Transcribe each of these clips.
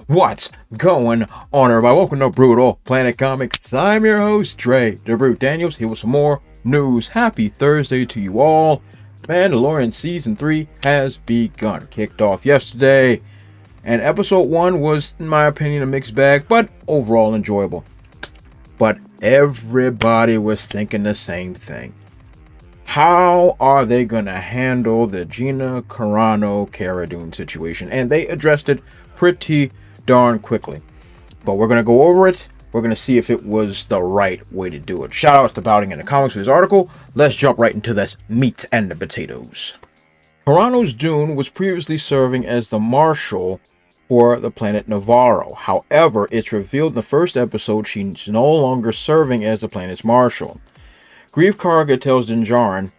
What's going on, everybody? Welcome to Brutal Planet Comics. I'm your host, Dre the Brute Daniels, here with some more news. Happy Thursday to you all. Mandalorian Season 3 has begun. Kicked off yesterday, and Episode 1 was, in my opinion, a mixed bag, but overall enjoyable. But everybody was thinking the same thing. How are they going to handle the Gina Carano Cara Dune situation? And they addressed it pretty darn quickly. But we're going to go over it. We're going to see if it was the right way to do it. Shout outs to Bouting in the Comics for this article. Let's jump right into this meat and the potatoes. Carano'S Dune was previously serving as the marshal for the planet Navarro. However, it's revealed in the first episode she's no longer serving as the planet's marshal. Grief Karga tells Din Djarin,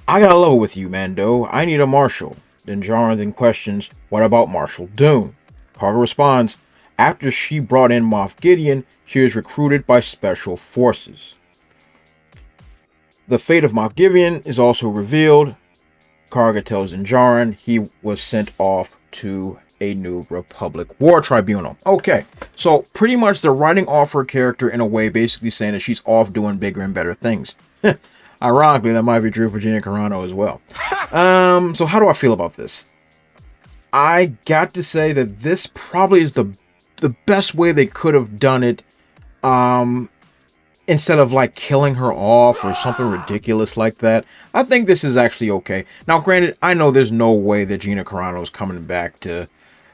"I got a level with you, Mando. I need a marshal." Din Djarin then questions, "What about Marshal Dune?" Karga responds, "After she brought in Moff Gideon, she was recruited by Special Forces." The fate of Moff Gideon is also revealed. Karga tells Din Djarin he was sent off to a New Republic war tribunal. Okay, so pretty much they're writing off her character in a way, basically saying that she's off doing bigger and better things. Ironically, that might be true for Gina Carano as well. So how do I feel about this? I got to say that this probably is the best way they could have done it. Instead of like killing her off or something ridiculous like that. I think this is actually okay. Now, granted, I know there's no way that Gina Carano is coming back to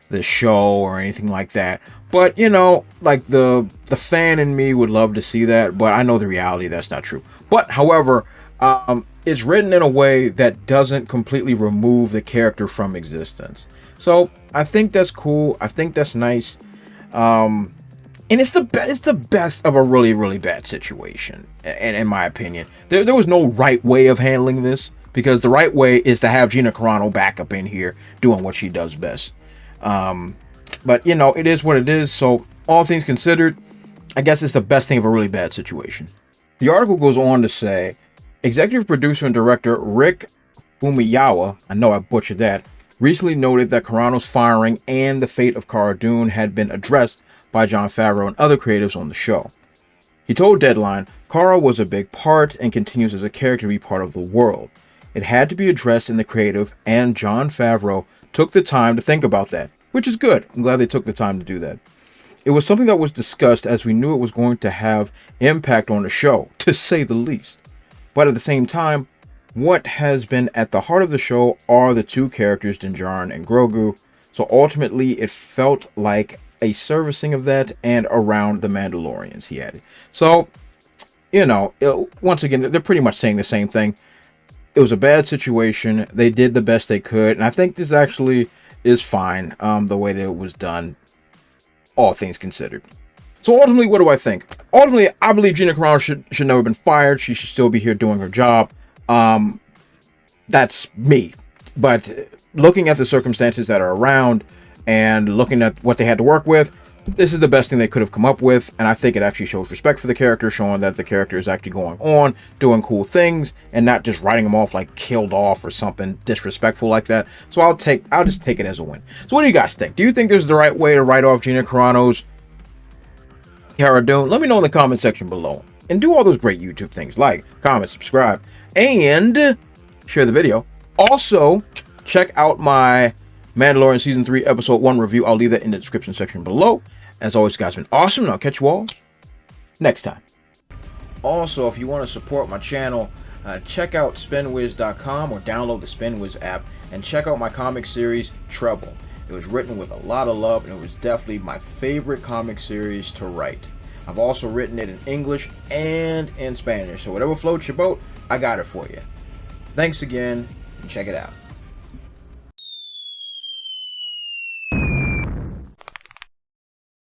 the show or anything like that. But, you know, like the fan in me would love to see that. But I know the reality that's not true. But, however, it's written in a way that doesn't completely remove the character from existence. So I think that's cool. I think that's nice. And it's the best of a really, really bad situation, in my opinion. There was no right way of handling this, because the right way is to have Gina Carano back up in here doing what she does best. But, you know, it is what it is. So all things considered, I guess it's the best thing of a really bad situation. The article goes on to say, executive producer and director Rick Fumiyawa, I know I butchered that, recently noted that Carano's firing and the fate of Cara Dune had been addressed by Jon Favreau and other creatives on the show. He told Deadline, "Cara was a big part and continues as a character to be part of the world. It had to be addressed in the creative, and Jon Favreau took the time to think about that," which is good. I'm glad they took the time to do that. "It was something that was discussed as we knew it was going to have impact on the show, to say the least. But at the same time, what has been at the heart of the show are the two characters, Din Djarin and Grogu. So ultimately, it felt like a servicing of that and around the Mandalorians," he added. So, you know, once again, they're pretty much saying the same thing. It was a bad situation. They did the best they could. And I think this actually is fine, the way that it was done, all things considered. So ultimately, what do I think? Ultimately, I believe Gina Carano should never have been fired. She should still be here doing her job. That's me. But looking at the circumstances that are around and looking at what they had to work with, this is the best thing they could have come up with. And I think it actually shows respect for the character, showing that the character is actually going on, doing cool things, and not just writing them off like killed off or something disrespectful like that. So I'll just take it as a win. So what do you guys think? Do you think this is the right way to write off Gina Carano's Cara Dune? Let me know in the comment section below. And do all those great YouTube things like comment, subscribe, and share the video. Also, check out my Mandalorian Season 3 Episode 1 review. I'll leave that in the description section below. As always, guys, been awesome, and I'll catch you all next time. Also, if you want to support my channel, check out spinwiz.com or download the Spinwiz app and check out my comic series, Trouble. It was written with a lot of love, and it was definitely my favorite comic series to write. I've also written it in English and in Spanish, so whatever floats your boat, I got it for you. Thanks again, and check it out.